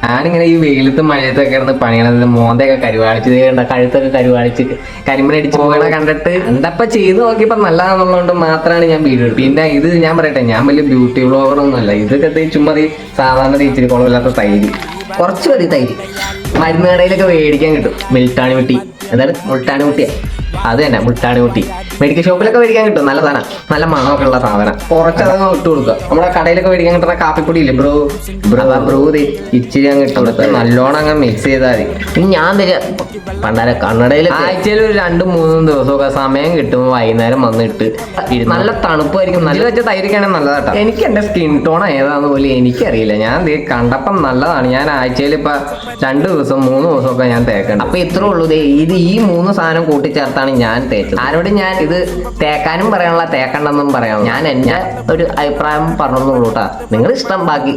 ഞാനിങ്ങനെ ഈ വെയിലത്ത് മഴയത്തൊക്കെ കിടന്ന് പണിയണത് മോന്തയൊക്കെ കരുവാളിച്ച് കഴുത്തൊക്കെ കരുവാളിച്ച് കരിമണടിച്ച് പോകണ കണ്ടിട്ട് എന്തപ്പോ ചെയ്ത് നോക്കിയപ്പോ നല്ലതാണെന്നുള്ളത് മാത്രമാണ് ഞാൻ വീഡിയോ എടുത്തത്. പിന്നെ ഇത് ഞാൻ പറയട്ടെ, ഞാൻ വലിയ ബ്യൂട്ടി വ്ളോഗറൊന്നും അല്ല. ഇതൊക്കെ ചുമ്മാ സാധാരണ ഇച്ചിരി കുളമില്ലാത്ത തൈര്, കുറച്ച് മതി തൈര്. മരുന്ന് കടയിലൊക്കെ മേടിക്കാൻ കിട്ടും. മിൽട്ടാണി മുട്ടി, അതാണ് മുൾട്ടാണി മുട്ടിയ, അത് തന്നെ മുൾട്ടാണി മുട്ടി. മെഡിക്കൽ ഷോപ്പിലൊക്കെ മേടിക്കാൻ കിട്ടും. നല്ല സാധനം, നല്ല മണമൊക്കെ ഉള്ള സാധനം. കുറച്ചതൊക്കെ ഇട്ട് കൊടുക്കുക. നമ്മുടെ കടയിലൊക്കെ മേടിക്കാൻ കിട്ടുന്ന കാപ്പിപ്പൊടി ഇല്ലേ ബ്രോ, ബ്രൂ ഇച്ചിരി അങ്ങ് ഇട്ട് കൊടുത്ത് നല്ലോണം അങ്ങ് മിക്സ് ചെയ്താൽ മതി. ഇനി ഞാൻ പണ്ടാര കണ്ണടയിൽ ആഴ്ചയിൽ ഒരു 2-3 ദിവസമൊക്കെ സമയം കിട്ടുമ്പോൾ വൈകുന്നേരം വന്നിട്ട് നല്ല തണുപ്പായിരിക്കും. നല്ല വെച്ച തൈരിക്കാണെങ്കിൽ നല്ലതാട്ടോ. എനിക്ക് എന്റെ സ്കിൻ ടോൺ ഏതാന്ന് പോലും എനിക്കറിയില്ല. ഞാൻ കണ്ടപ്പം നല്ലതാണ്. ഞാൻ ആഴ്ചയിൽ ഇപ്പൊ 2 ദിവസം 3 ദിവസമൊക്കെ ഞാൻ തേക്കണം. അപ്പൊ ഇത്രേ ഉള്ളൂ. ഇത് ഈ 3 സാധനം കൂട്ടിച്ചേർത്താണ് ഞാൻ തേച്ചത്. ആരോടും ഞാൻ ഇത് തേക്കാനും പറയാനുള്ള തേക്കണ്ടെന്നും പറയാം. ഞാൻ എന്റെ ഒരു അഭിപ്രായം പറഞ്ഞോളൂ കേട്ടാ. നിങ്ങൾ ഇഷ്ടം ബാക്കി.